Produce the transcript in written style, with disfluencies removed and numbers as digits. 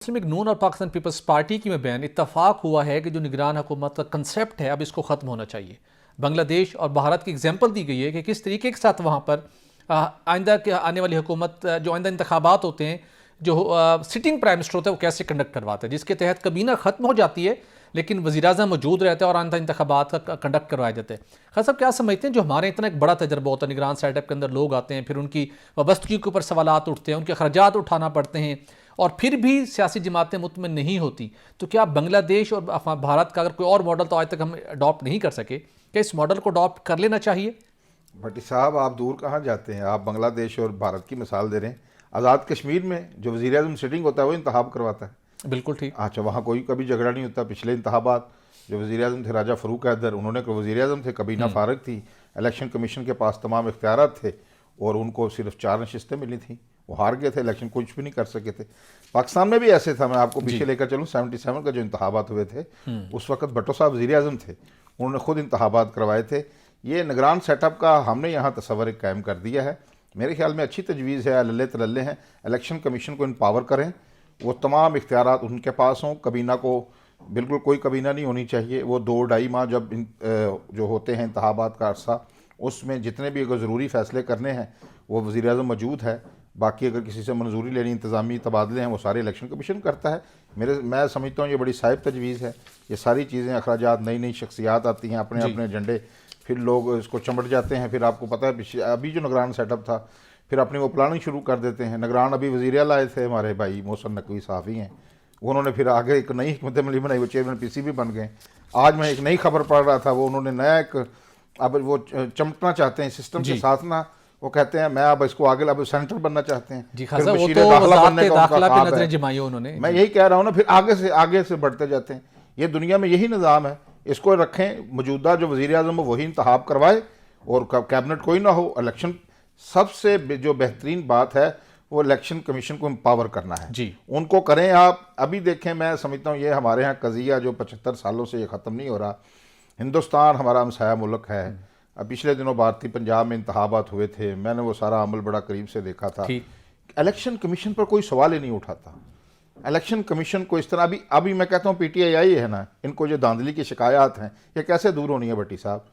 मुस्लिम league नून और Pakistan peoples party की में बैन इत्तफाक हुआ है कि जो निगरान हुकूमत का कंसेप्ट है अब इसको ख़त्म होना चाहिए। बांग्लादेश और भारत की एग्जाम्पल दी गई है कि किस तरीके के साथ वहाँ पर आइंदा के आने वाली हुकूमत जो आइंदा इंतखाबात होते हैं, जो सिटिंग प्राइम मिनिस्टर होता है वो कैसे कंडक्ट करवाते हैं, जिसके तहत काबीना ख़त्म हो जाती है लेकिन वज़ीर-ए-आज़म मौजूद रहते हैं और आइंदा इंतखाबात का कंडक्ट करवाए जाते हैं। खास साहब क्या समझते हैं, जो हमारे इतना एक बड़ा तजर्बा होता है, निगरान सेटअप के अंदर लोग आते हैं, फिर उनकी वाबस्तगी के ऊपर सवालात उठते हैं, उनके अखराजात उठाना पड़ते हैं और फिर भी सियासी जमातें मुतमिन नहीं होती, तो क्या बांग्लादेश और भारत का अगर कोई और मॉडल तो आज तक हम अडॉप्ट नहीं कर सके, क्या इस मॉडल को अडॉप्ट कर लेना चाहिए? भट्टी साहब, आप दूर कहाँ जाते हैं? आप बांग्लादेश और भारत की मिसाल दे रहे हैं। आज़ाद कश्मीर में जो वज़ीर आज़म सिटिंग होता है वो इंतखाब करवाता है। बिल्कुल ठीक। अच्छा, वहाँ कोई कभी झगड़ा नहीं होता। पिछले इंतखाबात जो वज़ीर आज़म थे राजा फ़रूक हैदर, उन्होंने वज़ीर आज़म थे, कबीना फारग थी, इलेक्शन कमीशन के पास तमाम इख्तियारात थे और उनको सिर्फ 4 नशिस्तें मिली थी। वो हार गए थे, इलेक्शन कुछ भी नहीं कर सके थे। पाकिस्तान में भी ऐसे था। मैं आपको पीछे लेकर चलूँ, 77 का जो इंतखाबात हुए थे, उस वक्त भट्टो साहब वज़ीर आज़म थे, उन्होंने खुद इंतखाबात करवाए थे। ये निगरान सेटअप का हमने यहाँ तस्वर कायम कर दिया है। मेरे ख्याल में अच्छी तजवीज़ है, लल्ले तलल्ले हैं। इलेक्शन कमीशन को इम्पावर करें, वो तमाम इख्तियारात उनके पास हों। कबीना को बिल्कुल कोई कबीना नहीं होनी चाहिए। वो 2-2.5 माह जब जो होते हैं इंतखाबात का अरसा, उसमें जितने भी अगर ज़रूरी फ़ैसले करने हैं वो वज़ीर आज़म मौजूद है। बाकी अगर किसी से मंजूरी लेनी, इंतज़ामी तबादले हैं, वो सारे इलेक्शन कमीशन करता है। मैं समझता हूँ ये बड़ी साहिब तजवीज़ है। ये सारी चीज़ें, अखराजात, नई नई शख्सियात आती हैं, अपने अपने एजेंडे, फिर लोग इसको चमट जाते हैं। फिर आपको पता है अभी जो निगरान सेटअप था, फिर अपनी वो प्लानिंग शुरू कर देते हैं। निगरान अभी वज़ीर आला आए थे, हमारे भाई मोहसिन नकवी साफ़ी हैं, उन्होंने फिर आगे एक नई हिकमत अमली बनाई, वो चेयरमैन पीसीबी बन गए। आज मैं एक नई खबर पढ़ रहा था, वो उन्होंने नया एक अब वो चमटना चाहते हैं सिस्टम के साथ ना। वो कहते हैं मैं अब इसको आगे अब सेंटर बनना चाहते हैं। जी फिर खासा, वो बशीर तो दाखिला बनने का दाखिला उनका पे ख्वाब नजरें है। जमाई उन्होंने। मैं यही कह रहा हूँ ना, फिर आगे से बढ़ते जाते हैं। ये दुनिया में यही निज़ाम है, इसको रखें। मौजूदा जो वज़ीर आज़म हो वही इंतखाब करवाए और कैबिनेट कोई ना हो। इलेक्शन सबसे जो बेहतरीन बात है वो इलेक्शन कमीशन को एम्पावर करना है जी, उनको करें। आप अभी देखें, मैं समझता हूँ ये हमारे यहाँ कज़िया जो 75 सालों से ये ख़त्म नहीं हो रहा। हिंदुस्तान हमारा हमसाया मुल्क है। अब पिछले दिनों भारतीय पंजाब में इंतखाबात हुए थे, मैंने वो सारा अमल बड़ा करीब से देखा था। इलेक्शन कमीशन पर कोई सवाल ही नहीं उठाता। इलेक्शन कमीशन को इस तरह अभी मैं कहता हूँ PTI है ना, इनको जो धांधली की शिकायत हैं ये कैसे दूर होनी है भट्टी साहब?